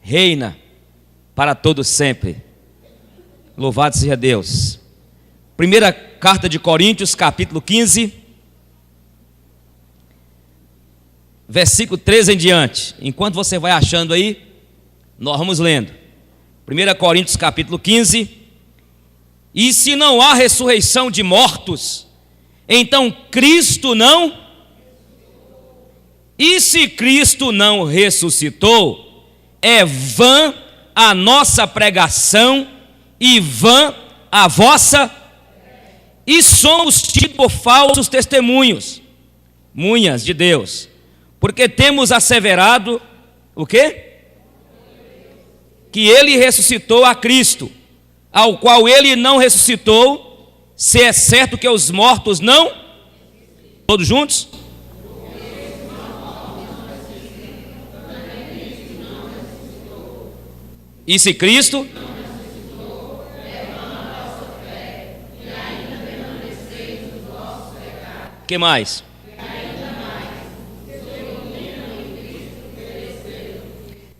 reina para todo sempre. Louvado seja Deus. Primeira carta de Coríntios, capítulo 15, versículo 13 em diante. Enquanto você vai achando aí, nós vamos lendo. 1 Coríntios, capítulo 15. E se não há ressurreição de mortos, então Cristo não... E se Cristo não ressuscitou, é vã a nossa pregação e vã a vossa... E somos tidos por falsos testemunhas de Deus, porque temos asseverado, o quê? Que Ele ressuscitou a Cristo, ao qual Ele não ressuscitou, se é certo que os mortos não... Todos juntos? E se Cristo... que mais?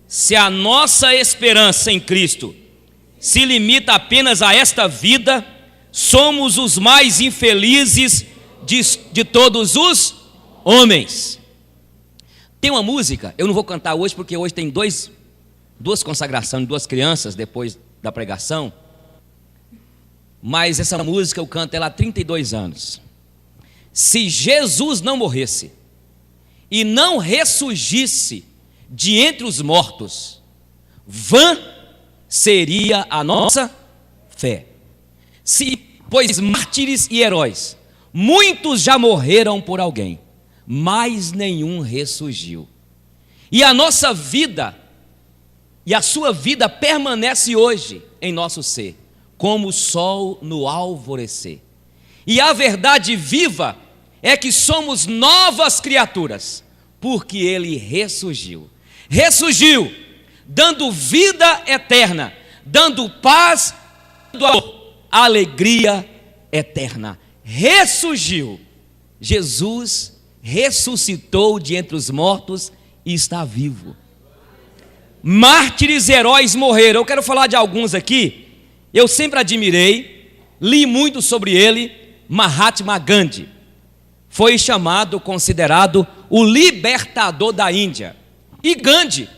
Se a nossa esperança em Cristo se limita apenas a esta vida, somos os mais infelizes de todos os homens. Tem uma música, eu não vou cantar hoje porque hoje tem duas consagrações de duas crianças depois da pregação, mas essa música eu canto ela há 32 anos. Se Jesus não morresse e não ressurgisse de entre os mortos, vã seria a nossa fé. Pois mártires e heróis, muitos já morreram por alguém, mas nenhum ressurgiu. E a nossa vida, e a sua vida permanece hoje em nosso ser, como o sol no alvorecer. E a verdade viva é que somos novas criaturas, porque Ele ressurgiu. Ressurgiu, dando vida eterna, dando paz, dando amor, alegria eterna. Ressurgiu. Jesus ressuscitou de entre os mortos e está vivo. Mártires e heróis morreram. Eu quero falar de alguns aqui. Eu sempre admirei, li muito sobre ele. Mahatma Gandhi foi considerado o libertador da Índia. E Gandhi,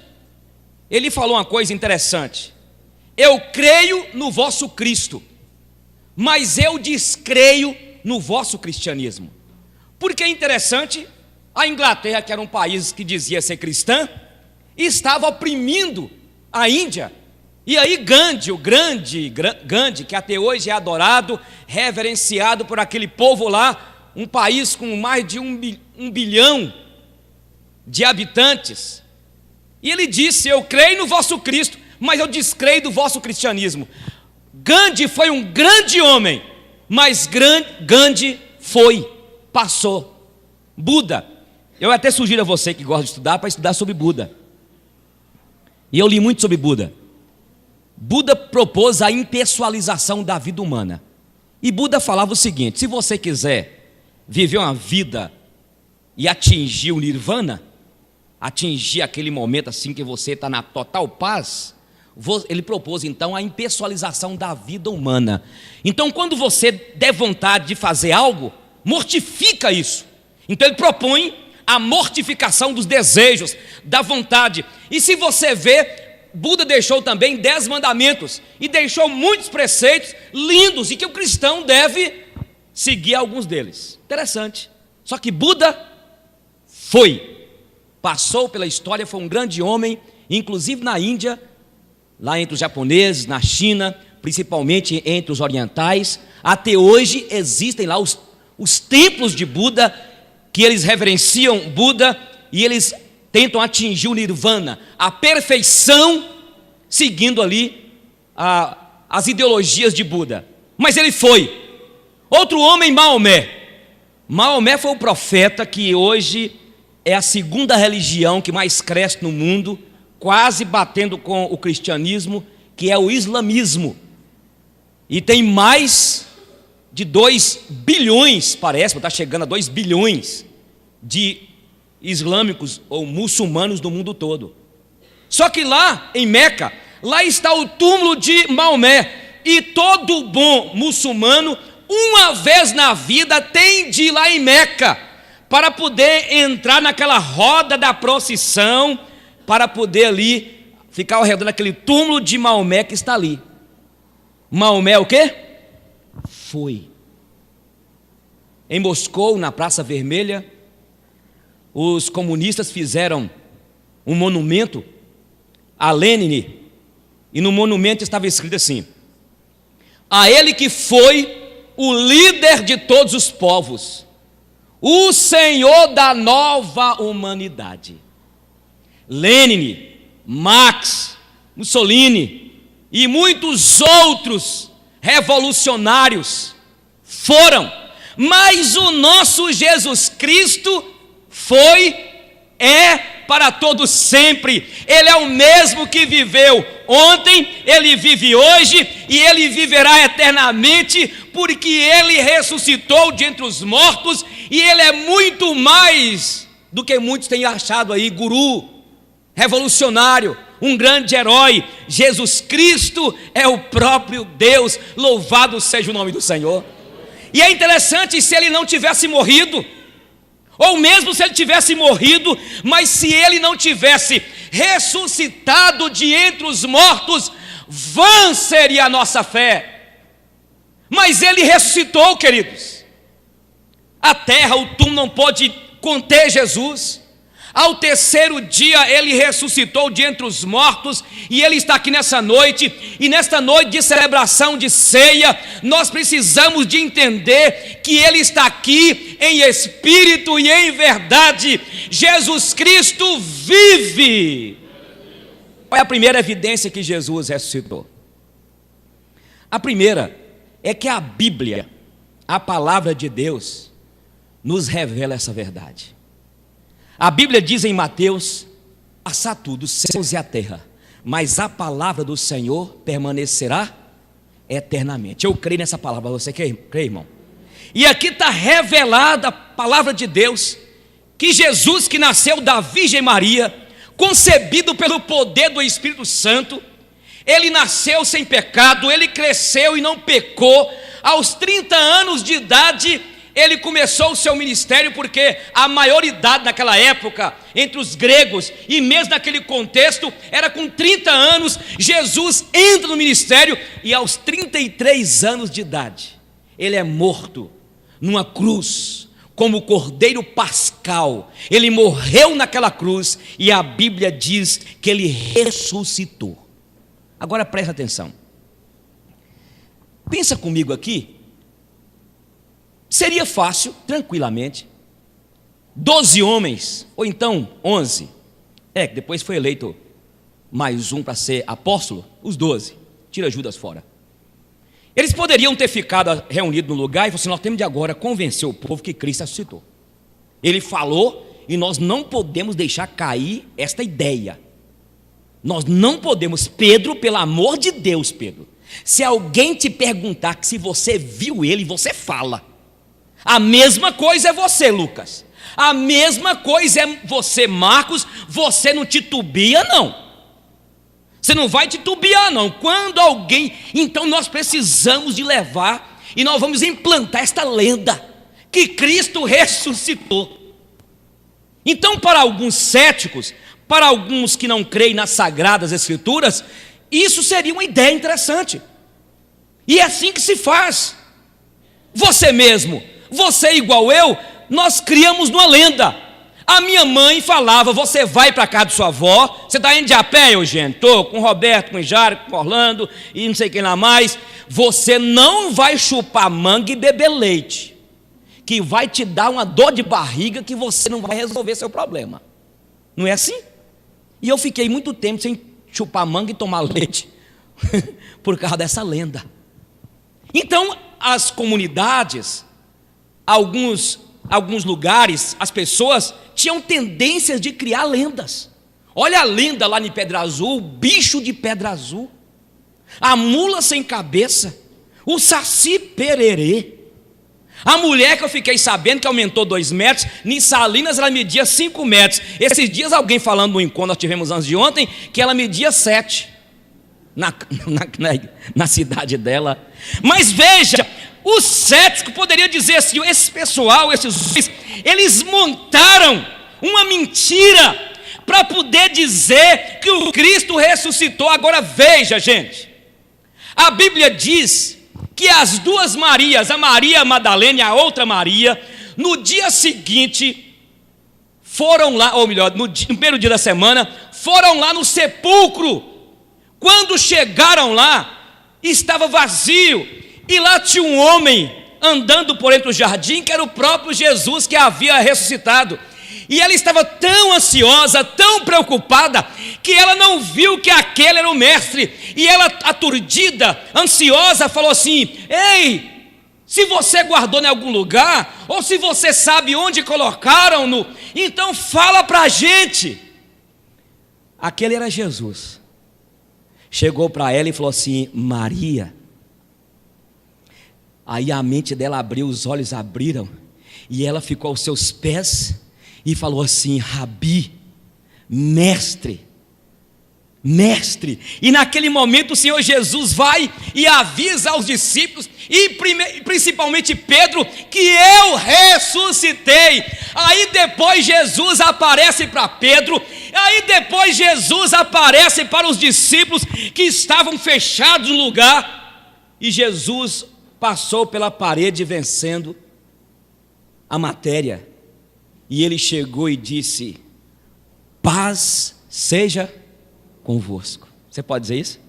ele falou uma coisa interessante: eu creio no vosso Cristo, mas eu descreio no vosso cristianismo. Porque é interessante, a Inglaterra, que era um país que dizia ser cristã, estava oprimindo a Índia. E aí Gandhi, o grande Gandhi, que até hoje é adorado, reverenciado por aquele povo lá, um país com mais de um bilhão de habitantes, e ele disse: eu creio no vosso Cristo, mas eu descreio do vosso cristianismo. Gandhi foi um grande homem, mas Gandhi passou. Buda, eu até sugiro a você que gosta de estudar, para estudar sobre Buda, e eu li muito sobre Buda. Buda propôs a impessoalização da vida humana. E Buda falava o seguinte: se você quiser viver uma vida e atingir o nirvana, atingir aquele momento assim que você está na total paz, ele propôs então a impessoalização da vida humana. Então, quando você der vontade de fazer algo, mortifica isso. Então ele propõe a mortificação dos desejos, da vontade. E se você vê, Buda deixou também 10 mandamentos e deixou muitos preceitos lindos e que o cristão deve seguir alguns deles. Interessante. Só que Buda passou pela história, foi um grande homem, inclusive na Índia, lá entre os japoneses, na China, principalmente entre os orientais. Até hoje existem lá os templos de Buda, que eles reverenciam Buda e eles tentam atingir o nirvana, a perfeição, seguindo ali as ideologias de Buda. Mas ele foi. Outro homem, Maomé. Maomé foi o profeta que hoje é a segunda religião que mais cresce no mundo, quase batendo com o cristianismo, que é o islamismo. E tem mais de 2 bilhões, parece, está chegando a 2 bilhões de islâmicos ou muçulmanos do mundo todo. Só que lá em Meca, lá está o túmulo de Maomé, e todo bom muçulmano, uma vez na vida, tem de ir lá em Meca, para poder entrar naquela roda da procissão, para poder ali ficar ao redor daquele túmulo de Maomé que está ali. Maomé o quê? Foi. Em Moscou, na Praça Vermelha, os comunistas fizeram um monumento a Lenin, e no monumento estava escrito assim: a ele que foi o líder de todos os povos, o Senhor da nova humanidade. Lenin, Marx, Mussolini e muitos outros revolucionários foram, mas o nosso Jesus Cristo foi, é para todos sempre. Ele é o mesmo que viveu ontem, ele vive hoje e ele viverá eternamente, porque ele ressuscitou de entre os mortos, e ele é muito mais do que muitos têm achado aí, guru, revolucionário, um grande herói. Jesus Cristo é o próprio Deus, louvado seja o nome do Senhor. E é interessante, se ele não tivesse morrido, ou mesmo se ele tivesse morrido, mas se ele não tivesse ressuscitado de entre os mortos, vã seria a nossa fé. Mas ele ressuscitou, queridos. A terra, o túmulo não pode conter Jesus. Ao terceiro dia ele ressuscitou de entre os mortos, e ele está aqui nessa noite, e nesta noite de celebração de ceia, nós precisamos de entender que ele está aqui em espírito e em verdade. Jesus Cristo vive. Qual é a primeira evidência que Jesus ressuscitou? A primeira é que a Bíblia, a palavra de Deus, nos revela essa verdade. A Bíblia diz em Mateus: passar tudo, os céus e a terra, mas a palavra do Senhor permanecerá eternamente. Eu creio nessa palavra. Você crê, irmão? E aqui está revelada a palavra de Deus, que Jesus, que nasceu da Virgem Maria, concebido pelo poder do Espírito Santo, ele nasceu sem pecado, ele cresceu e não pecou. Aos 30 anos de idade ele começou o seu ministério, porque a maioridade naquela época, entre os gregos, e mesmo naquele contexto, era com 30 anos. Jesus entra no ministério, e aos 33 anos de idade, ele é morto numa cruz, como cordeiro pascal. Ele morreu naquela cruz, e a Bíblia diz que ele ressuscitou. Agora presta atenção, pensa comigo aqui. Seria fácil, tranquilamente, 12 homens, ou então 11, que depois foi eleito mais um para ser apóstolo, os 12, tira Judas fora. Eles poderiam ter ficado reunidos no lugar e falar assim: nós temos de agora convencer o povo que Cristo ressuscitou. Ele falou, e nós não podemos deixar cair esta ideia. Nós não podemos. Pedro, pelo amor de Deus, Pedro, se alguém te perguntar que se você viu ele, você fala. A mesma coisa é você, Lucas. A mesma coisa é você, Marcos. Você não titubia, não. Você não vai titubear, não. Quando alguém... Então nós precisamos de levar, e nós vamos implantar esta lenda, que Cristo ressuscitou. Então, para alguns céticos, para alguns que não creem nas Sagradas Escrituras, isso seria uma ideia interessante. E é assim que se faz. Você mesmo, você igual eu, nós criamos uma lenda. A minha mãe falava: você vai para a casa de sua avó. Você está indo de a pé, Eugênio? Estou com o Roberto, com o Jário, com o Orlando e não sei quem lá mais. Você não vai chupar manga e beber leite, que vai te dar uma dor de barriga, que você não vai resolver seu problema. Não é assim? E eu fiquei muito tempo sem chupar manga e tomar leite por causa dessa lenda. Então, as comunidades, alguns lugares, as pessoas tinham tendências de criar lendas. Olha a lenda lá em Pedra Azul: o bicho de Pedra Azul, a mula sem cabeça, o saci pererê, A mulher que eu fiquei sabendo que aumentou 2 metros, em Salinas ela media 5 metros. Esses dias alguém falando no encontro, nós tivemos antes de ontem, que ela media 7 na cidade dela. Mas veja, os céticos poderiam dizer assim, esse pessoal, eles montaram uma mentira para poder dizer que o Cristo ressuscitou. Agora veja, gente, a Bíblia diz que as duas Marias, a Maria Madalena e a outra Maria, no dia seguinte, foram lá, ou melhor, no primeiro dia da semana, foram lá no sepulcro. Quando chegaram lá, estava vazio, e lá tinha um homem andando por entre o jardim, que era o próprio Jesus que havia ressuscitado. E ela estava tão ansiosa, tão preocupada, que ela não viu que aquele era o mestre. E ela, aturdida, ansiosa, falou assim: ei, se você guardou em algum lugar, ou se você sabe onde colocaram-no, então fala para a gente. Aquele era Jesus. Chegou para ela e falou assim: Maria. Aí a mente dela abriu, os olhos abriram, e ela ficou aos seus pés e falou assim: Rabi, mestre, mestre. E naquele momento o Senhor Jesus vai e avisa aos discípulos, e principalmente Pedro, que eu ressuscitei. Aí depois Jesus aparece para Pedro, aí depois Jesus aparece para os discípulos que estavam fechados no lugar, e Jesus passou pela parede vencendo a matéria. E ele chegou e disse: paz seja convosco. Você pode dizer isso?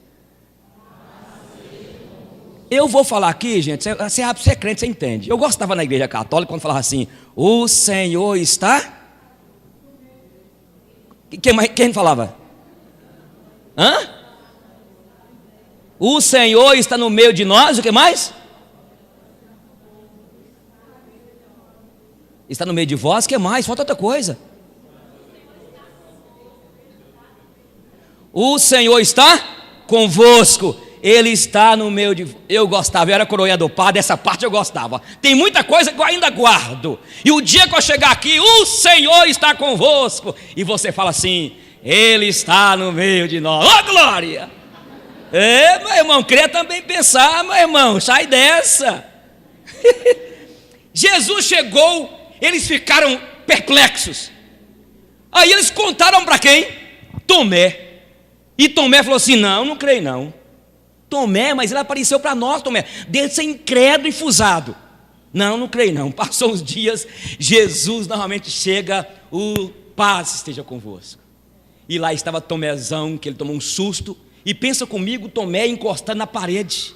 Eu vou falar aqui, gente, você é crente, você entende. Eu gostava na igreja católica quando falava assim: o Senhor está... Quem falava? Hã? O Senhor está no meio de nós, o que mais? Está no meio de vós, o que mais? Falta outra coisa. O Senhor está convosco. Ele está no meio de... Eu gostava, eu era coroinha do padre, essa parte eu gostava. Tem muita coisa que eu ainda guardo. E o dia que eu chegar aqui, o Senhor está convosco, e você fala assim: Ele está no meio de nós. Ó, glória! Meu irmão, queria também pensar, meu irmão, sai dessa. Jesus chegou, eles ficaram perplexos. Aí eles contaram para quem? Tomé. E Tomé falou assim: não creio não. Tomé, mas ele apareceu para nós, Tomé. Deve ser incrédulo e fusado. Não creio não. Passou uns dias, Jesus novamente chega: o paz esteja convosco. E lá estava Tomézão, que ele tomou um susto. E pensa comigo, Tomé encostado na parede.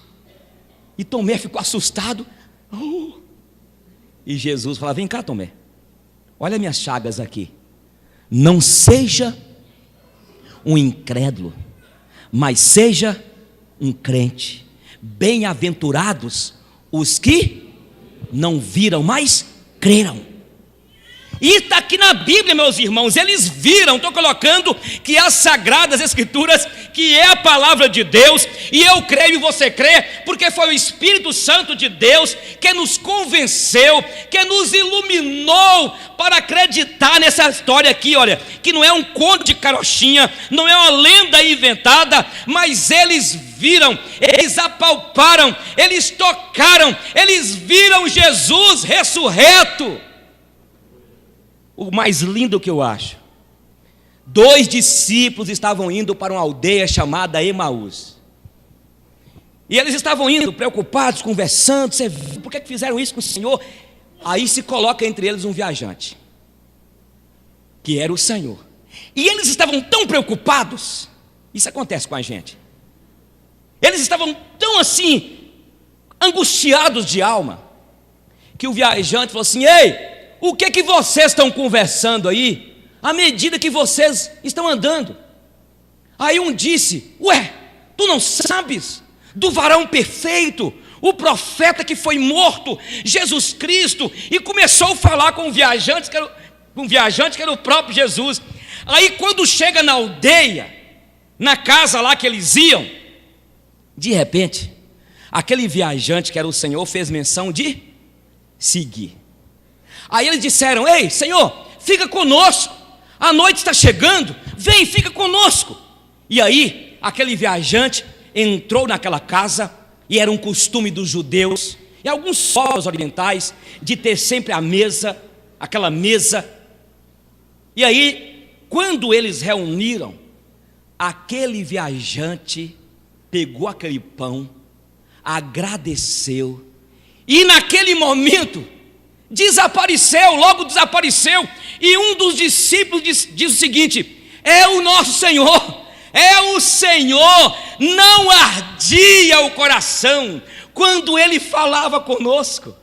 E Tomé ficou assustado. E Jesus fala: vem cá, Tomé, olha minhas chagas aqui. Não seja um incrédulo, mas seja um crente. Bem-aventurados os que não viram, mas creram. E está aqui na Bíblia, meus irmãos, eles viram, estou colocando que as Sagradas Escrituras, que é a palavra de Deus, e eu creio e você crê, porque foi o Espírito Santo de Deus que nos convenceu, que nos iluminou para acreditar nessa história aqui, olha, que não é um conto de carochinha, não é uma lenda inventada, mas eles viram, eles apalparam, eles tocaram, eles viram Jesus ressurreto. O mais lindo que eu acho, 2 discípulos estavam indo para uma aldeia chamada Emaús, e eles estavam indo preocupados, conversando. Por que fizeram isso com o Senhor? Aí se coloca entre eles um viajante, que era o Senhor, e eles estavam tão preocupados. Isso acontece com a gente. Eles estavam tão assim, angustiados de alma, que o viajante falou assim: ei, o que vocês estão conversando aí, à medida que vocês estão andando? Aí um disse: ué, tu não sabes do varão perfeito, o profeta que foi morto, Jesus Cristo? E começou a falar com o viajante, que era o próprio Jesus. Aí quando chega na aldeia, na casa lá que eles iam, de repente, aquele viajante que era o Senhor fez menção de seguir. Aí eles disseram: ei, Senhor, fica conosco, a noite está chegando, vem, fica conosco. E aí, aquele viajante entrou naquela casa, e era um costume dos judeus, e alguns povos orientais, de ter sempre a mesa, aquela mesa. E aí, quando eles reuniram, aquele viajante pegou aquele pão, agradeceu, e naquele momento, logo desapareceu, e um dos discípulos diz o seguinte: é o nosso Senhor, é o Senhor. Não ardia o coração quando Ele falava conosco.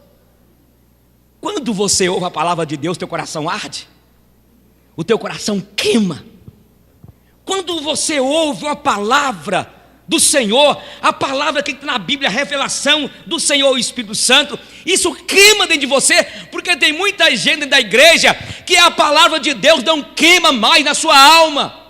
Quando você ouve a palavra de Deus, teu coração arde, o teu coração queima. Quando você ouve uma palavra do Senhor, a palavra que está na Bíblia, a revelação do Senhor, o Espírito Santo, isso queima dentro de você, porque tem muita gente dentro da igreja que a palavra de Deus não queima mais na sua alma.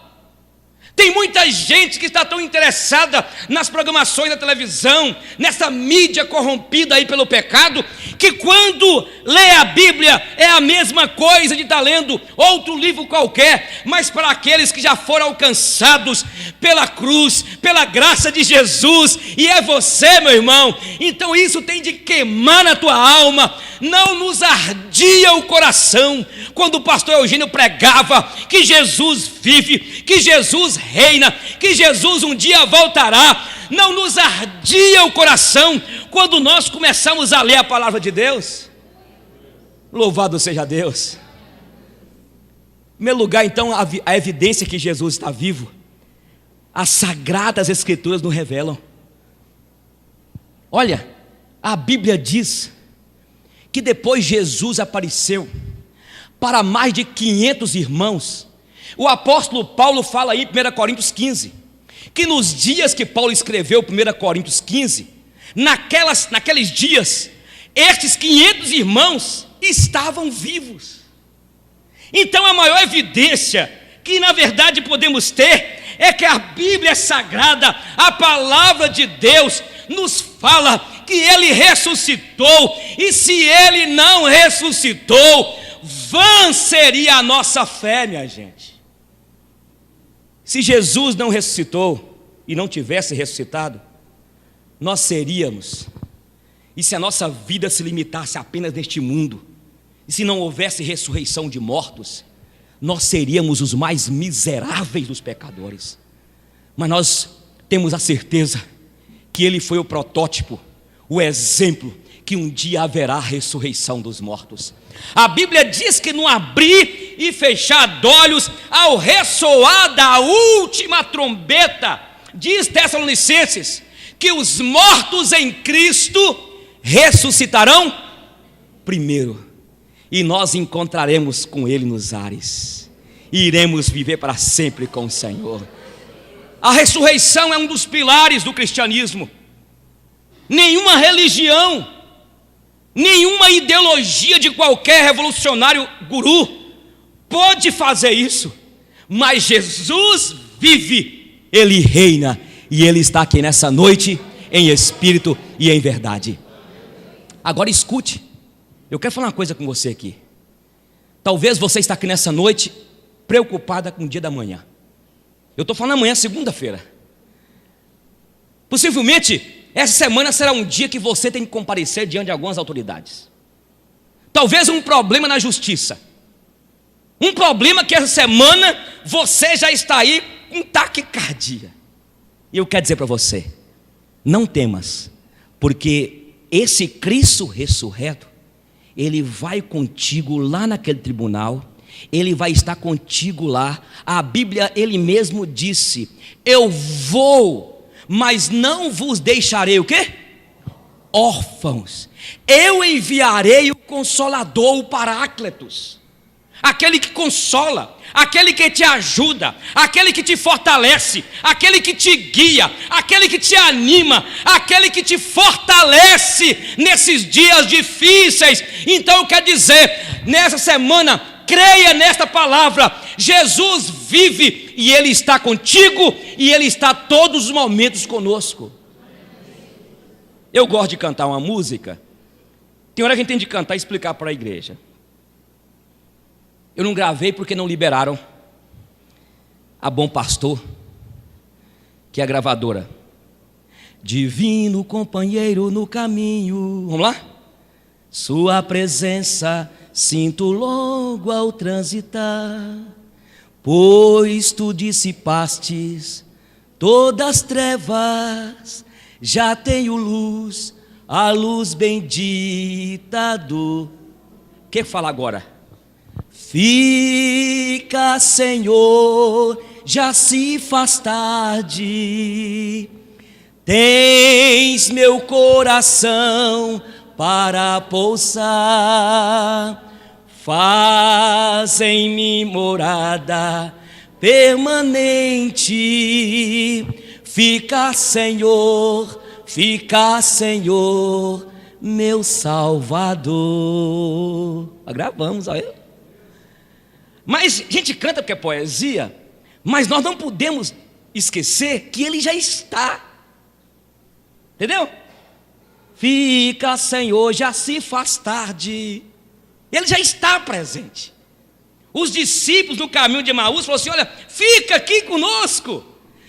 Tem muita gente que está tão interessada nas programações da televisão, nessa mídia corrompida aí pelo pecado, que quando lê a Bíblia é a mesma coisa de estar lendo outro livro qualquer. Mas para aqueles que já foram alcançados pela cruz, pela graça de Jesus, e é você, meu irmão, então isso tem de queimar na tua alma. Não nos ardia o coração quando o pastor Eugênio pregava que Jesus vive, que Jesus reina, que Jesus um dia voltará. Não nos ardia o coração quando nós começamos a ler a palavra de Deus. Louvado seja Deus. Em primeiro lugar, então, a evidência que Jesus está vivo, as sagradas escrituras nos revelam. Olha, a Bíblia diz que depois Jesus apareceu para mais de 500 irmãos. O apóstolo Paulo fala aí em 1 Coríntios 15, que nos dias que Paulo escreveu 1 Coríntios 15, naqueles dias, estes 500 irmãos estavam vivos. Então a maior evidência que na verdade podemos ter é que a Bíblia é sagrada, a palavra de Deus nos fala que Ele ressuscitou, e se Ele não ressuscitou, vã seria a nossa fé, minha gente. Se Jesus não ressuscitou e não tivesse ressuscitado, nós seríamos, e se a nossa vida se limitasse apenas neste mundo, e se não houvesse ressurreição de mortos, nós seríamos os mais miseráveis dos pecadores. Mas nós temos a certeza que Ele foi o protótipo, o exemplo, que um dia haverá a ressurreição dos mortos. A Bíblia diz que no abrir e fechar de olhos, ao ressoar da última trombeta, diz Tessalonicenses, que os mortos em Cristo ressuscitarão primeiro, e nós encontraremos com Ele nos ares, e iremos viver para sempre com o Senhor. A ressurreição é um dos pilares do cristianismo. Nenhuma religião, nenhuma ideologia de qualquer revolucionário guru pode fazer isso, mas Jesus vive, Ele reina, e Ele está aqui nessa noite em espírito e em verdade. Agora escute, eu quero falar uma coisa com você aqui. Talvez você está aqui nessa noite preocupada com o dia da manhã. Eu estou falando amanhã, segunda-feira. Possivelmente essa semana será um dia que você tem que comparecer diante de algumas autoridades. Talvez um problema na justiça, um problema que essa semana você já está aí com taquicardia. E eu quero dizer para você, não temas, porque esse Cristo ressurreto, Ele vai contigo lá naquele tribunal, Ele vai estar contigo lá. A Bíblia, Ele mesmo disse: eu vou, mas não vos deixarei o quê? Órfãos. Eu enviarei o Consolador, o Paráclitos, aquele que consola, aquele que te ajuda, aquele que te fortalece, aquele que te guia, aquele que te anima, aquele que te fortalece nesses dias difíceis. Então eu quero dizer, nessa semana, creia nesta palavra: Jesus vive, e Ele está contigo, e Ele está todos os momentos conosco. Eu gosto de cantar uma música Tem hora que a gente tem de cantar e explicar para a igreja. Eu não gravei porque não liberaram a Bom Pastor, que é a gravadora. Divino companheiro no caminho. Vamos lá? Sua presença sinto logo ao transitar, pois tu dissipastes todas as trevas, já tenho luz, a luz bendita do... O que fala agora? Fica, Senhor, já se faz tarde, tens meu coração para pousar, faz em mim morada permanente. Fica, Senhor, meu Salvador. Gravamos, olha. Mas a gente canta porque é poesia, mas nós não podemos esquecer que ele já está. Entendeu? Fica, Senhor, já se faz tarde. Ele já está presente. Os discípulos no caminho de Emaús falaram assim: olha, fica aqui conosco.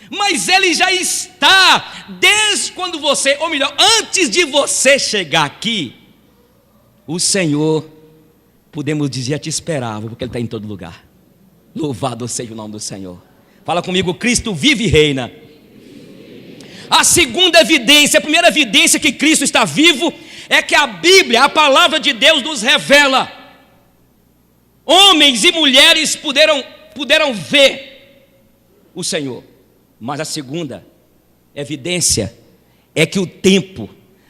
Mas ele já está, desde quando você, ou melhor, antes de você chegar aqui, o Senhor, podemos dizer, já te esperava, porque ele está em todo lugar. Louvado seja o nome do Senhor. Fala comigo: Cristo vive e reina. A segunda evidência, a primeira evidência que Cristo está vivo, é que a Bíblia, a palavra de Deus, nos revela. Homens e mulheres puderam ver o Senhor. Mas a segunda evidência é que o tempo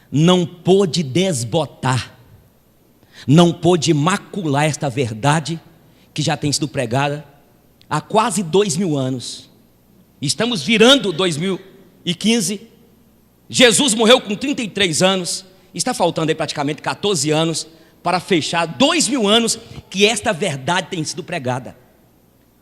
não pôde desbotar, não pôde macular esta verdade que já tem sido pregada há quase 2000 anos. Estamos virando 2015. Jesus morreu com 33 anos. Está faltando aí praticamente 14 anos para fechar 2000 anos que esta verdade tem sido pregada.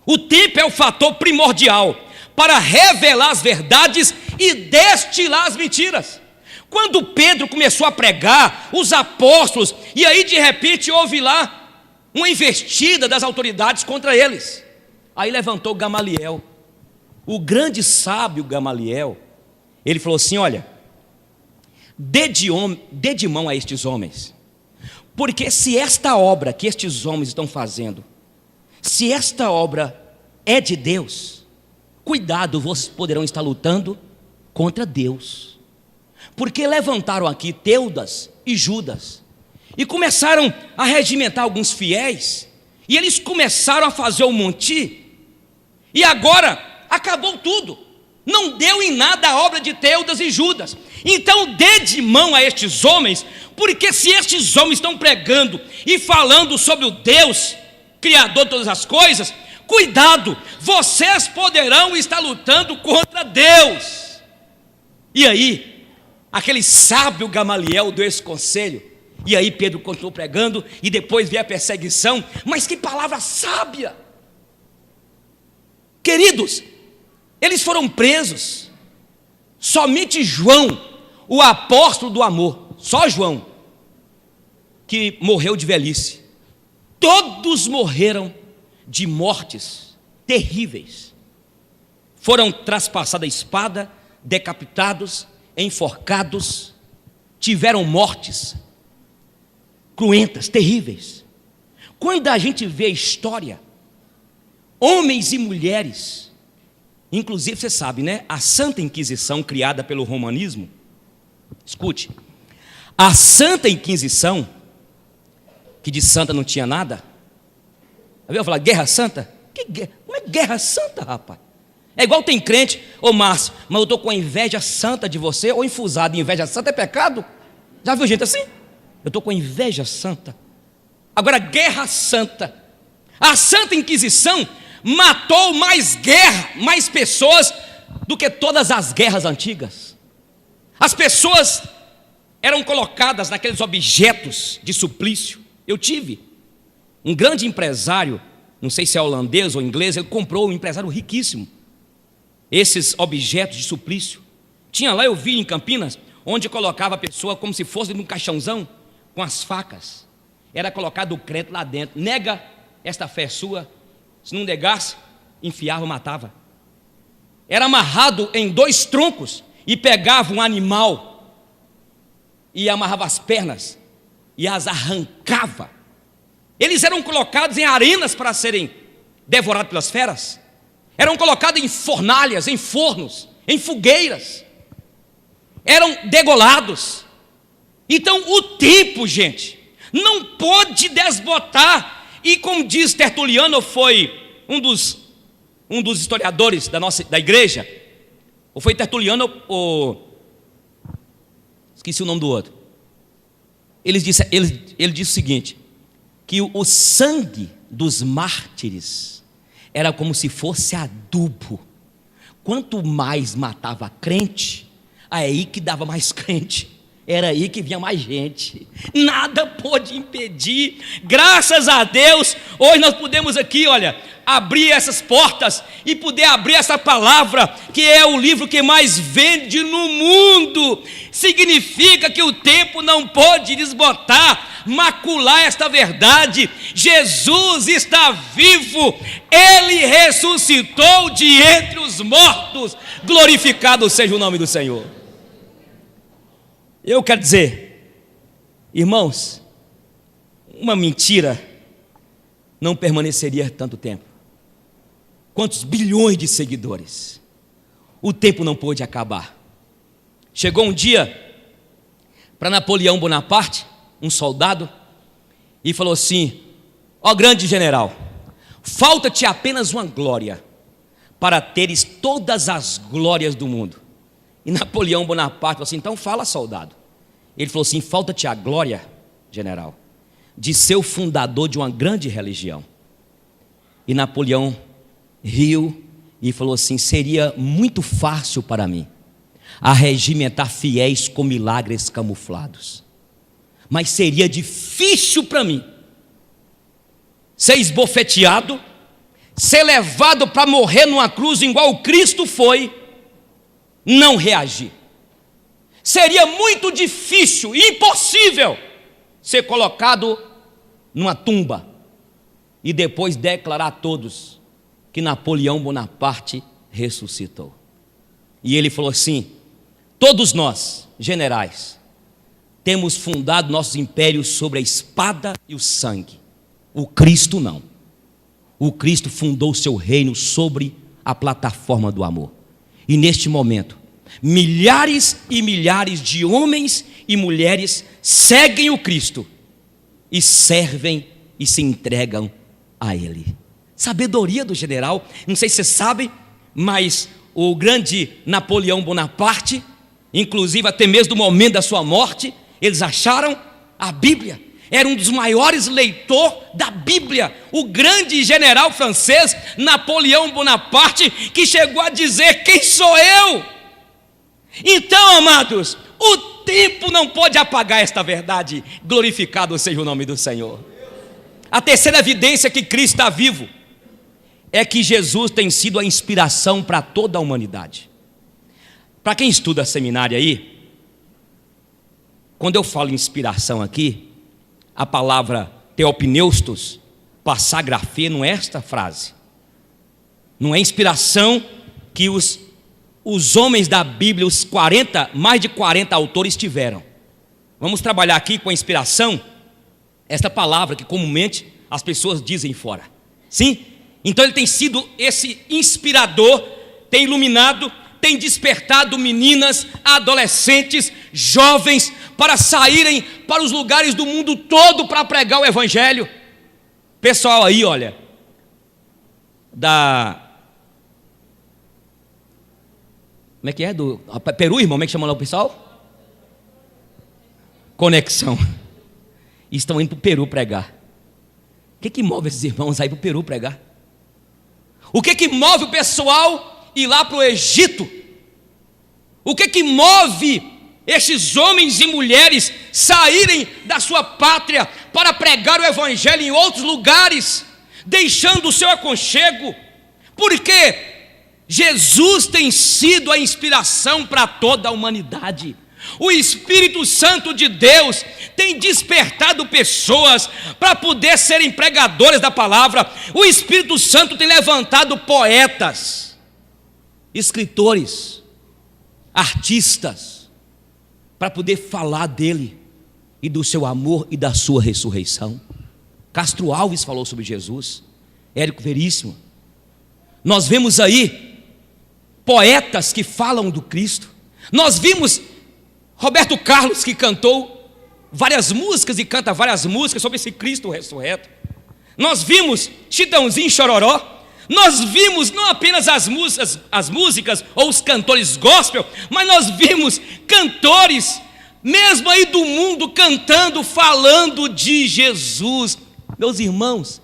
O tempo é o fator primordial para revelar as verdades e destilar as mentiras. Quando Pedro começou a pregar, os apóstolos, e aí de repente houve lá uma investida das autoridades contra eles. Aí levantou Gamaliel, o grande sábio Gamaliel. Ele falou assim: olha, dê de mão a estes homens, porque se esta obra que estes homens estão fazendo, se esta obra é de Deus, cuidado, vocês poderão estar lutando contra Deus. Porque levantaram aqui Teudas e Judas e começaram a regimentar alguns fiéis, e eles começaram a fazer o monte, e agora acabou tudo. Não deu em nada a obra de Teudas e Judas. Então dê de mão a estes homens, porque se estes homens estão pregando e falando sobre o Deus Criador de todas as coisas, cuidado, vocês poderão estar lutando contra Deus. E aí, aquele sábio Gamaliel deu esse conselho, e aí Pedro continuou pregando, e depois veio a perseguição. Mas que palavra sábia! Queridos, eles foram presos. Somente João, o apóstolo do amor, só João, que morreu de velhice. Todos morreram de mortes terríveis. Foram traspassados a espada, decapitados, enforcados, tiveram mortes cruentas, terríveis. Quando a gente vê a história, homens e mulheres, inclusive você sabe, né? A Santa Inquisição criada pelo romanismo. Escute, a Santa Inquisição, que de santa não tinha nada. Eu falar guerra santa? Como é guerra santa, rapaz? É igual tem crente: ô Márcio, mas eu estou com a inveja santa de você. Ou infusado em inveja santa é pecado? Já viu gente assim? Eu estou com a inveja santa. Agora, guerra santa. A Santa Inquisição matou mais pessoas do que todas as guerras antigas. As pessoas eram colocadas naqueles objetos de suplício. Eu tive um grande empresário, não sei se é holandês ou inglês, ele comprou, um empresário riquíssimo, esses objetos de suplício. Tinha lá, eu vi em Campinas, onde colocava a pessoa como se fosse num caixãozão, com as facas. Era colocado o crente lá dentro. Nega esta fé sua. Se não negasse, enfiava, matava. Era amarrado em 2 troncos e pegava um animal e amarrava as pernas e as arrancava. Eles eram colocados em arenas para serem devorados pelas feras. Eram colocados em fornalhas, em fornos, em fogueiras. Eram degolados. Então o tempo, gente, não pode desbotar. E como diz Tertuliano, foi um dos historiadores da igreja, ou foi Tertuliano, esqueci o nome do outro. Ele disse o seguinte, que o sangue dos mártires era como se fosse adubo. Quanto mais matava crente, aí que dava mais crente. Era aí que vinha mais gente. Nada pôde impedir. Graças a Deus, hoje nós podemos aqui, olha, abrir essas portas e poder abrir essa palavra, que é o livro que mais vende no mundo. Significa que o tempo não pode desbotar, macular esta verdade. Jesus está vivo. Ele ressuscitou de entre os mortos. Glorificado seja o nome do Senhor. Eu quero dizer, irmãos, uma mentira não permaneceria tanto tempo. Quantos bilhões de seguidores? O tempo não pôde acabar. Chegou um dia para Napoleão Bonaparte, um soldado, e falou assim: ó grande general, falta-te apenas uma glória para teres todas as glórias do mundo. E Napoleão Bonaparte falou assim: então fala, soldado. Ele falou assim: falta-te a glória, general, de ser o fundador de uma grande religião. E Napoleão riu e falou assim: seria muito fácil para mim arregimentar fiéis com milagres camuflados, mas seria difícil para mim ser esbofeteado, ser levado para morrer numa cruz igual Cristo foi, não reagir. Seria muito difícil, impossível, ser colocado numa tumba e depois declarar a todos que Napoleão Bonaparte ressuscitou. E ele falou assim: todos nós, generais, temos fundado nossos impérios sobre a espada e o sangue. O Cristo não. O Cristo fundou o seu reino sobre a plataforma do amor. E neste momento, milhares e milhares de homens e mulheres seguem o Cristo e servem e se entregam a Ele. Sabedoria do general. Não sei se você sabe, mas o grande Napoleão Bonaparte, inclusive até mesmo no momento da sua morte, eles acharam a Bíblia. Era um dos maiores leitores da Bíblia. O grande general francês Napoleão Bonaparte, que chegou a dizer: quem sou eu? Então, amados, o tempo não pode apagar esta verdade. Glorificado seja o nome do Senhor. A terceira evidência que Cristo está vivo é que Jesus tem sido a inspiração para toda a humanidade. Para quem estuda seminário aí, quando eu falo inspiração aqui, a palavra theopneustos, passar grafê, não é esta frase. Não é inspiração que os homens da Bíblia, mais de 40 autores tiveram. Vamos trabalhar aqui com a inspiração, esta palavra que comumente as pessoas dizem fora. Sim? Então ele tem sido esse inspirador, tem iluminado, tem despertado meninas, adolescentes, jovens, para saírem para os lugares do mundo todo para pregar o Evangelho. Pessoal aí, olha, como é que é? Do Peru, irmão, como é que chama lá o pessoal? Conexão. Estão indo para o Peru pregar. O que move esses irmãos aí para o Peru pregar? O que move o pessoal ir lá para o Egito? O que move estes homens e mulheres saírem da sua pátria para pregar o Evangelho em outros lugares, deixando o seu aconchego? Porque Jesus tem sido a inspiração para toda a humanidade. O Espírito Santo de Deus tem despertado pessoas para poder serem pregadores da palavra. O Espírito Santo tem levantado poetas, escritores, artistas, para poder falar dele e do seu amor e da sua ressurreição. Castro Alves falou sobre Jesus, Érico Veríssimo. Nós vemos aí poetas que falam do Cristo. Nós vimos Roberto Carlos, que cantou várias músicas e canta várias músicas sobre esse Cristo ressurreto. Nós vimos Chitãozinho Chororó. Nós vimos não apenas as músicas ou os cantores gospel, mas nós vimos cantores mesmo aí do mundo cantando, falando de Jesus. Meus irmãos,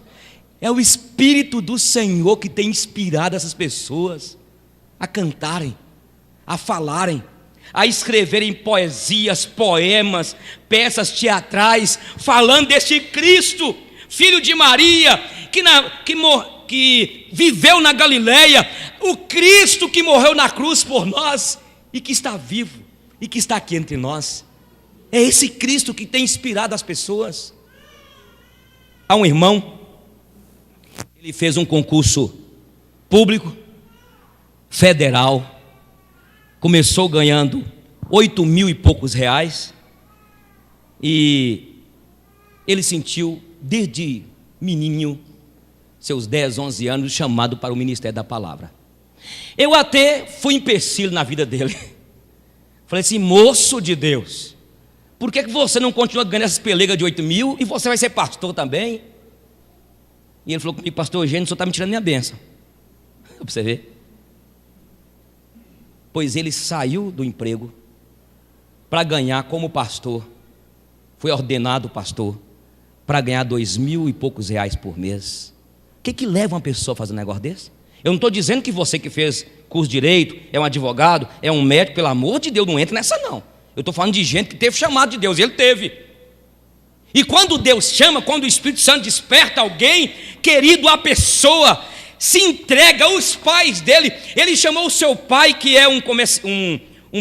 é o Espírito do Senhor que tem inspirado essas pessoas a cantarem, a falarem, a escreverem poesias, poemas, peças teatrais, falando deste Cristo, filho de Maria, que viveu na Galileia, o Cristo que morreu na cruz por nós e que está vivo e que está aqui entre nós. É esse Cristo que tem inspirado as pessoas. Há um irmão, ele fez um concurso público, federal, começou ganhando 8 mil e poucos reais, e ele sentiu desde menininho, seus 10, 11 anos, chamado para o ministério da palavra. Eu até fui empecilho na vida dele. Falei assim: moço de Deus, por que você não continua ganhando essas pelegas de 8 mil e você vai ser pastor também? E ele falou comigo: pastor Eugênio, o senhor está me tirando minha bênção. Para você ver. Pois ele saiu do emprego para ganhar como pastor, foi ordenado pastor, para ganhar 2 mil e poucos reais por mês. O que leva uma pessoa a fazer um negócio desse? Eu não estou dizendo que você que fez curso de direito, é um advogado, é um médico, pelo amor de Deus, não entra nessa não. Eu estou falando de gente que teve chamado de Deus, ele teve. E quando Deus chama, quando o Espírito Santo desperta alguém, querido, a pessoa se entrega aos pais dele. Ele chamou o seu pai, que é um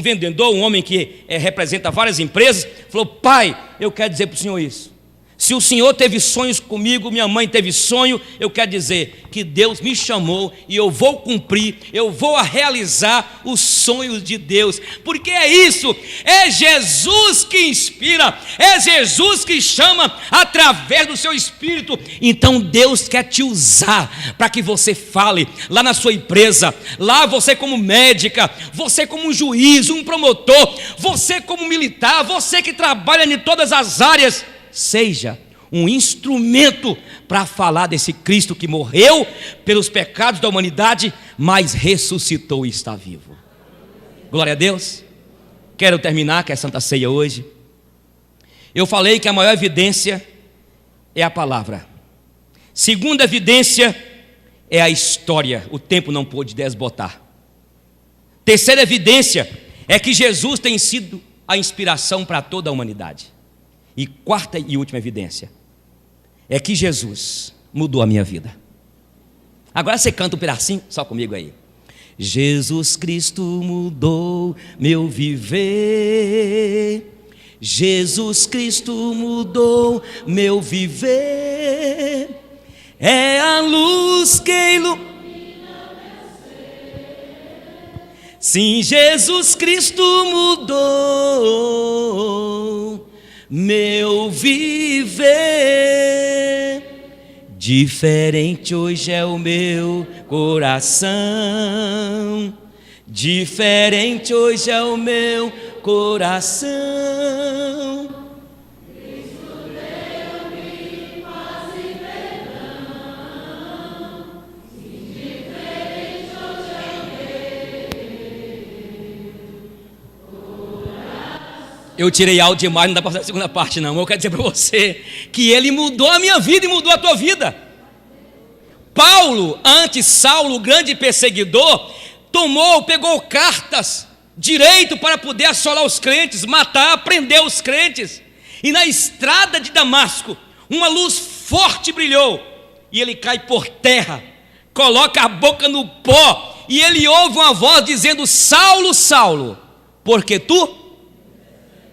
vendedor, um homem que representa várias empresas, falou: pai, eu quero dizer para o senhor isso. Se o senhor teve sonhos comigo, minha mãe teve sonho, eu quero dizer que Deus me chamou e eu vou cumprir, eu vou realizar os sonhos de Deus, porque é isso, é Jesus que inspira, é Jesus que chama através do seu Espírito. Então Deus quer te usar para que você fale lá na sua empresa, lá você como médica, você como um juiz, um promotor, você como militar, você que trabalha em todas as áreas, seja um instrumento para falar desse Cristo que morreu pelos pecados da humanidade, mas ressuscitou e está vivo. Glória a Deus. Quero terminar com a Santa Ceia hoje. Eu falei que a maior evidência é a palavra. Segunda evidência é a história. O tempo não pôde desbotar. Terceira evidência é que Jesus tem sido a inspiração para toda a humanidade. E quarta e última evidência é que Jesus mudou a minha vida. Agora você canta um pedacinho só comigo aí. Jesus Cristo mudou meu viver. Jesus Cristo mudou meu viver. É a luz que ilumina. Sim, Jesus Cristo mudou meu viver. Diferente hoje é o meu coração. Diferente hoje é o meu coração. Cristo deu-me paz e perdão. Diferente hoje é o meu coração. Eu tirei áudio demais, não dá para fazer a segunda parte não. Eu quero dizer para você que ele mudou a minha vida e mudou a tua vida. Paulo, antes Saulo, o grande perseguidor, pegou cartas, direito para poder assolar os crentes, matar, prender os crentes. E na estrada de Damasco, uma luz forte brilhou, e ele cai por terra, coloca a boca no pó, e ele ouve uma voz dizendo: Saulo, Saulo, porque tu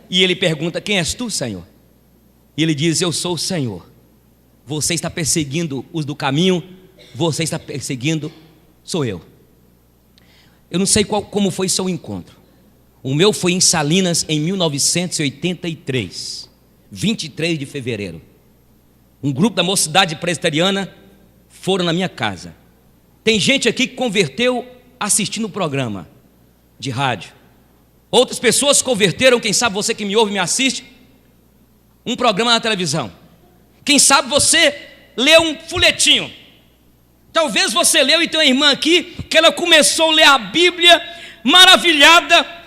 E ele pergunta: quem és tu, Senhor? E ele diz: eu sou o Senhor. Você está perseguindo os do caminho, você está perseguindo, sou eu. Eu não sei como foi seu encontro. O meu foi em Salinas em 1983, 23 de fevereiro. Um grupo da mocidade presbiteriana foram na minha casa. Tem gente aqui que converteu assistindo o programa de rádio. Outras pessoas converteram, quem sabe você que me ouve e me assiste, um programa na televisão. Quem sabe você leu um folhetinho. Talvez você leu e tem uma irmã aqui que ela começou a ler a Bíblia maravilhada.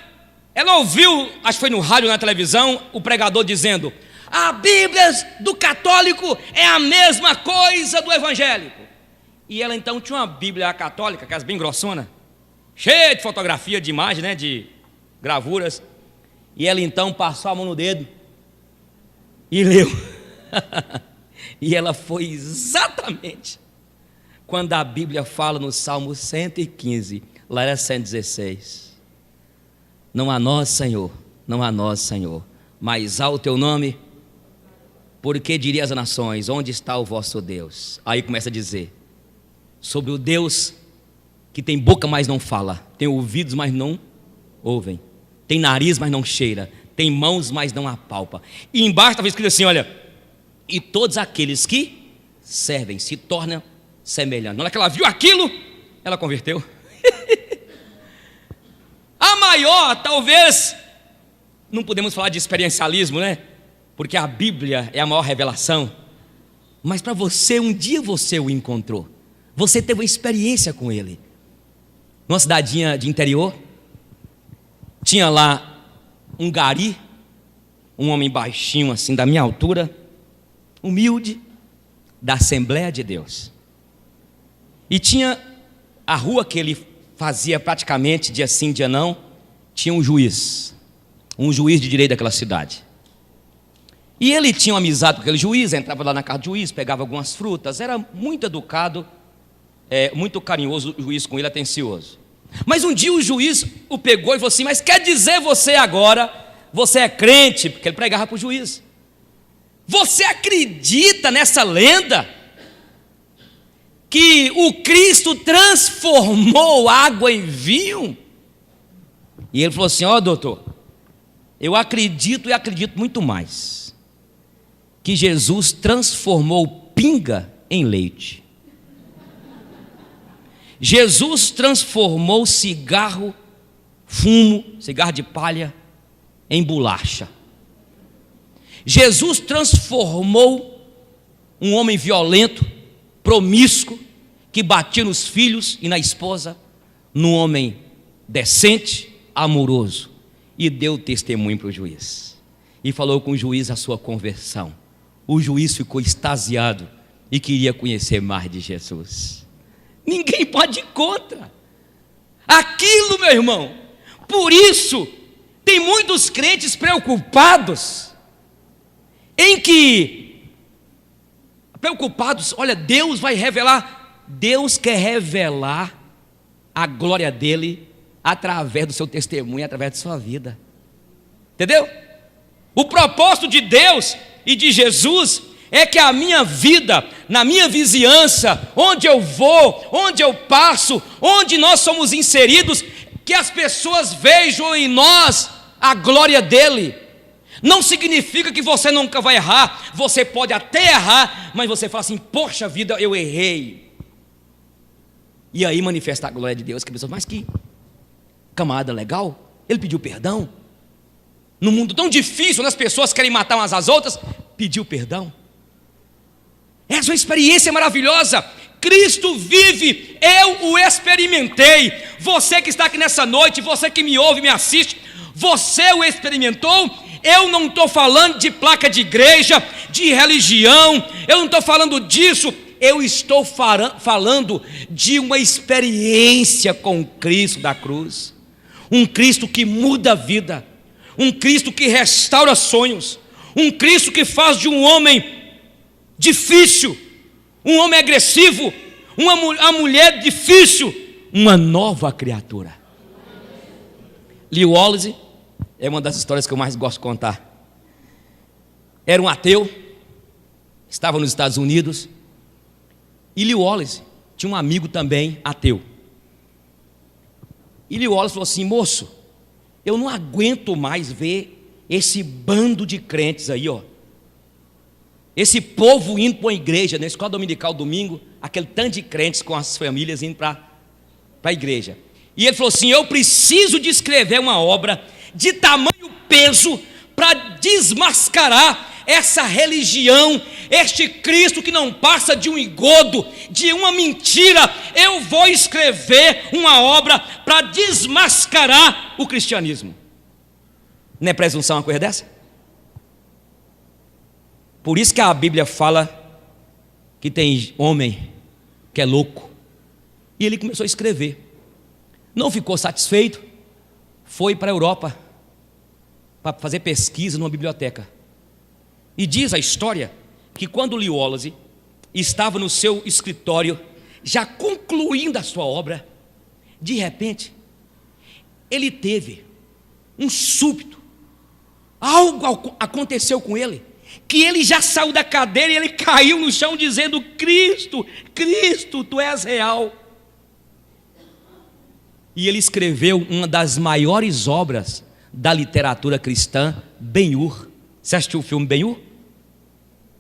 Ela ouviu, acho que foi no rádio ou na televisão, o pregador dizendo: a Bíblia do católico é a mesma coisa do evangélico. E ela então tinha uma Bíblia católica, aquelas bem grossona, cheia de fotografia, de imagem, né, de gravuras. E ela então passou a mão no dedo e leu. E ela foi exatamente quando a Bíblia fala no Salmo 115, lá era 116. Não a nós, Senhor, não a nós, Senhor, mas ao teu nome, porque dirias às nações: onde está o vosso Deus? Aí começa a dizer sobre o Deus que tem boca, mas não fala, tem ouvidos, mas não ouvem, tem nariz, mas não cheira, tem mãos, mas não apalpa. E embaixo estava escrito assim: olha, e todos aqueles que servem se tornam semelhantes. Na hora que ela viu aquilo, ela converteu. A maior, talvez, não podemos falar de experiencialismo, né? Porque a Bíblia é a maior revelação. Mas para você, um dia você o encontrou. Você teve uma experiência com ele. Numa cidadinha de interior, tinha lá um gari, um homem baixinho assim, da minha altura, humilde, da Assembleia de Deus. E tinha a rua que ele fazia praticamente dia sim, dia não, tinha um juiz de direito daquela cidade. E ele tinha uma amizade com aquele juiz, entrava lá na casa do juiz, pegava algumas frutas, era muito educado, muito carinhoso o juiz com ele, atencioso. Mas um dia o juiz o pegou e falou assim: mas quer dizer você agora, você é crente? Porque ele pregava para o juiz. Você acredita nessa lenda? Que o Cristo transformou água em vinho? E ele falou assim: ó, doutor, eu acredito e acredito muito mais, que Jesus transformou pinga em leite. Jesus transformou cigarro, cigarro de palha, em bolacha. Jesus transformou um homem violento, promíscuo, que batia nos filhos e na esposa, num homem decente, amoroso, e deu testemunho para o juiz, e falou com o juiz a sua conversão. O juiz ficou extasiado e queria conhecer mais de Jesus. Ninguém pode ir contra aquilo, meu irmão. Por isso tem muitos crentes preocupados olha, Deus vai revelar. Deus quer revelar a glória dele através do seu testemunho, através da sua vida. Entendeu? O propósito de Deus e de Jesus é que a minha vida, na minha vizinhança, onde eu vou, onde eu passo, onde nós somos inseridos, que as pessoas vejam em nós a glória dele. Não significa que você nunca vai errar. Você pode até errar, mas você fala assim: poxa vida, eu errei. E aí manifesta a glória de Deus. Que pessoa, mas que camarada legal, ele pediu perdão. No mundo tão difícil, onde as pessoas querem matar umas às outras, pediu perdão. Essa é uma experiência maravilhosa. Cristo vive, eu o experimentei. Você que está aqui nessa noite, você que me ouve e me assiste, você o experimentou. Eu não estou falando de placa de igreja, de religião, eu não estou falando disso. Eu estou falando de uma experiência com o Cristo da cruz. Um Cristo que muda a vida, um Cristo que restaura sonhos, um Cristo que faz de um homem difícil, um homem agressivo, uma mulher difícil, uma nova criatura. Lee Wallace, É uma das histórias que eu mais gosto de contar. Era um ateu, estava nos Estados Unidos, e Lew Wallace tinha um amigo também ateu. E Lew Wallace falou assim: moço, eu não aguento mais ver esse bando de crentes aí, ó. Esse povo indo para uma igreja, na escola dominical domingo, aquele tanto de crentes com as famílias indo para a igreja. E ele falou assim: eu preciso de escrever uma obra de tamanho peso para desmascarar essa religião, este Cristo que não passa de um engodo, de uma mentira. Eu vou escrever uma obra para desmascarar o cristianismo. Não é presunção uma coisa dessa? Por isso que a Bíblia fala que tem homem que é louco. E ele começou a escrever. Não ficou satisfeito, foi para a Europa para fazer pesquisa numa biblioteca. E diz a história que quando Lew Wallace estava no seu escritório, já concluindo a sua obra, de repente, ele teve um súbito. Algo aconteceu com ele, que ele já saiu da cadeira e ele caiu no chão dizendo: Cristo, Cristo, Tu és real. E ele escreveu uma das maiores obras da literatura cristã, Ben-Hur. Você assistiu o filme Ben-Hur?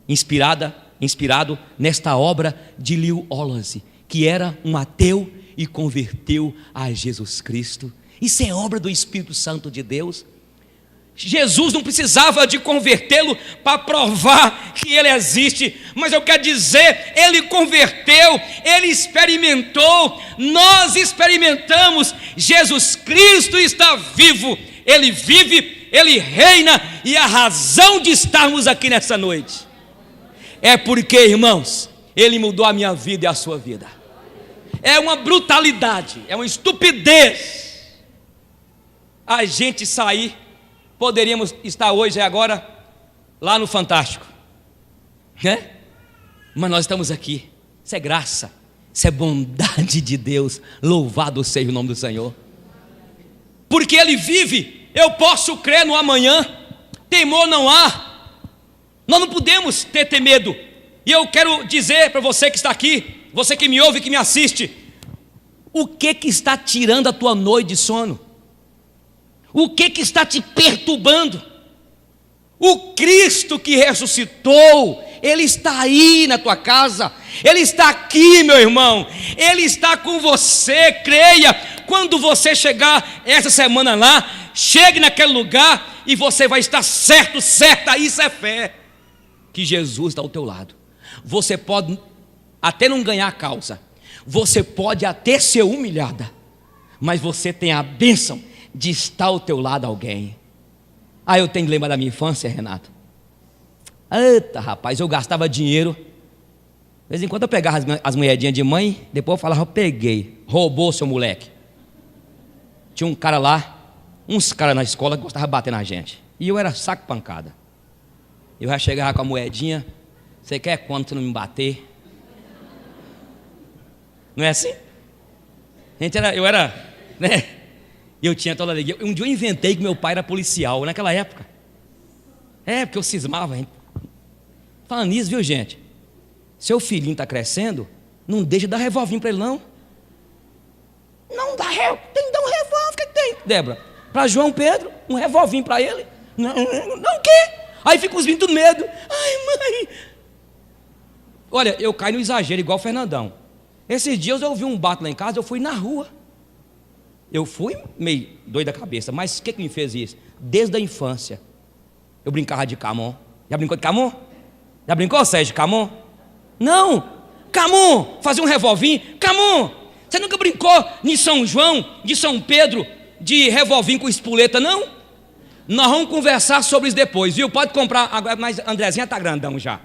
Inspirado nesta obra de Lew Wallace, que era um ateu e converteu a Jesus Cristo. Isso é obra do Espírito Santo de Deus. Jesus não precisava de convertê-lo para provar que ele existe, mas eu quero dizer, ele converteu, ele experimentou, nós experimentamos. Jesus Cristo está vivo, ele vive, ele reina, e a razão de estarmos aqui nessa noite é porque, irmãos, ele mudou a minha vida e a sua vida. É uma brutalidade, é uma estupidez a gente sair. Poderíamos estar hoje e agora lá no Fantástico, né? Mas nós estamos aqui. Isso é graça, isso é bondade de Deus. Louvado seja o nome do Senhor. Porque ele vive, eu posso crer no amanhã. Temor não há. Nós não podemos ter medo. E eu quero dizer para você que está aqui, você que me ouve e que me assiste, o que está tirando a tua noite de sono? O que está te perturbando? O Cristo que ressuscitou, Ele está aí na tua casa, Ele está aqui, meu irmão, Ele está com você. Creia. Quando você chegar essa semana lá, chegue naquele lugar e você vai estar certo, certa. Isso é fé, que Jesus está ao teu lado. Você pode até não ganhar a causa, você pode até ser humilhada, mas você tem a bênção de estar ao teu lado alguém. Eu tenho que lembrar da minha infância, Renato. Eita, rapaz, eu gastava dinheiro. De vez em quando eu pegava as moedinhas de mãe, depois eu falava: eu peguei. Roubou, seu moleque. Tinha um cara lá, uns caras na escola que gostavam de bater na gente, e eu era saco pancada. Eu já chegava com a moedinha: você quer quanto, se não me bater? Não é assim? Eu era, né? E eu tinha toda a alegria. Um dia eu inventei que meu pai era policial, naquela época. Porque eu cismava, hein? Falando nisso, viu, gente? Seu filhinho está crescendo, não deixa de dar revolvinho para ele, não. Não dá tem que dar um revólver. O que tem, Débora? Para João Pedro, um revolvinho para ele. Não, o quê? Aí fica os meninos com medo. Ai, mãe. Olha, eu caio no exagero igual o Fernandão. Esses dias eu ouvi um bato lá em casa, eu fui na rua. Eu fui meio doido da cabeça, mas o que me fez isso? Desde a infância, eu brincava de Camon. Já brincou de Camon? Já brincou, Sérgio, de Camon? Não! Camon! Fazer um revolvinho? Camon! Você nunca brincou de São João, de São Pedro, de revolvinho com espoleta, não? Nós vamos conversar sobre isso depois, viu? Pode comprar agora, mas Andrezinha está grandão já.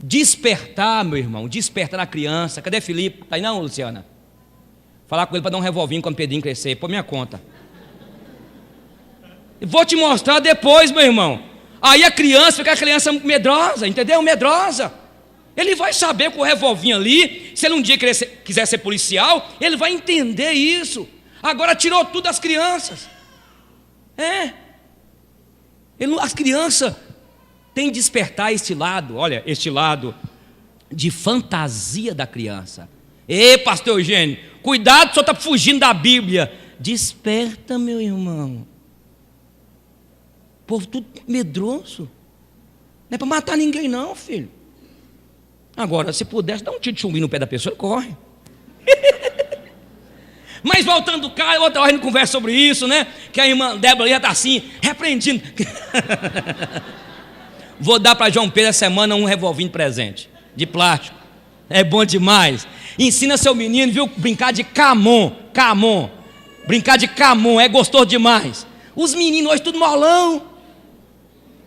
Despertar, meu irmão, despertar na criança. Cadê Felipe? Está aí não, Luciana? Falar com ele para dar um revolvinho quando o Pedrinho crescer, por minha conta. Vou te mostrar depois, meu irmão. Aí a criança fica a criança medrosa, entendeu? Medrosa. Ele vai saber com o revolvinho ali. Se ele um dia quiser ser policial, ele vai entender isso. Agora tirou tudo das crianças. As crianças têm que despertar este lado, olha, este lado de fantasia da criança. Ei, pastor Eugênio, cuidado, o senhor está fugindo da Bíblia. Desperta, meu irmão. O povo tudo medroso. Não é para matar ninguém não, filho. Agora, se pudesse dar um tiro de chumbinho no pé da pessoa, corre. Mas voltando cá, outra hora a gente conversa sobre isso, né? Que a irmã Débora já está assim, repreendindo. Vou dar para João Pedro essa semana um revolvinho de presente, de plástico. É bom demais. Ensina seu menino, viu, brincar de camon. Brincar de camon, é gostoso demais. Os meninos hoje tudo molão.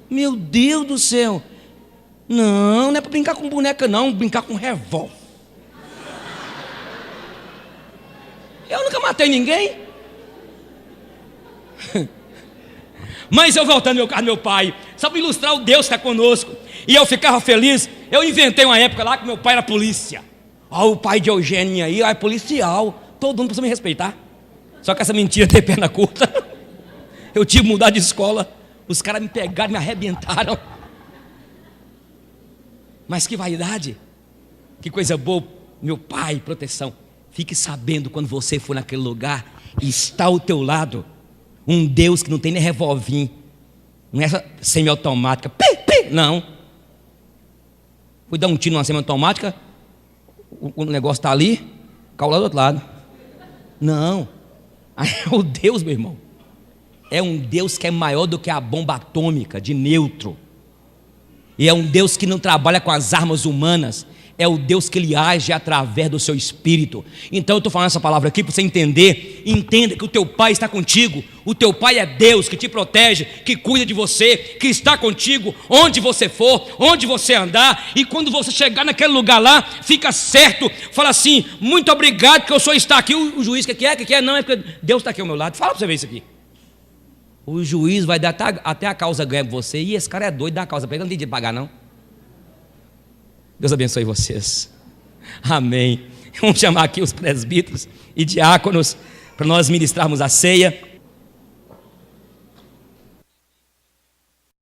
Meu Deus do céu. Não é para brincar com boneca não, brincar com revólver. Eu nunca matei ninguém. Mas eu voltando meu carro, meu pai, só para ilustrar o Deus que está conosco. E eu ficava feliz. Eu inventei uma época lá que meu pai era polícia. Ó, o pai de Eugênia aí, é policial. Todo mundo precisa me respeitar. Só que essa mentira tem perna curta. Eu tive que mudar de escola. Os caras me pegaram, me arrebentaram. Mas que vaidade. Que coisa boa. Meu pai, proteção. Fique sabendo, quando você for naquele lugar, está ao teu lado um Deus que não tem nem revolvinho. Não é essa semiautomática. Não. Fui dar um tiro numa semiautomática. O negócio está ali, caiu lá do outro lado. Não. É o Deus, meu irmão. É um Deus que é maior do que a bomba atômica de neutro. E é um Deus que não trabalha com as armas humanas. É o Deus que Ele age através do seu Espírito. Então eu estou falando essa palavra aqui para você entender. Entenda que o teu Pai está contigo. O teu Pai é Deus que te protege, que cuida de você, que está contigo onde você for, onde você andar. E quando você chegar naquele lugar lá, fica certo. Fala assim, muito obrigado que o Senhor está aqui. O juiz que é? Não, é porque Deus está aqui ao meu lado. Fala para você ver isso aqui. O juiz vai dar até a causa ganha para você. E esse cara é doido, dá a causa para ele, não tem de pagar não. Deus abençoe vocês. Amém. Vamos chamar aqui os presbíteros e diáconos para nós ministrarmos a ceia.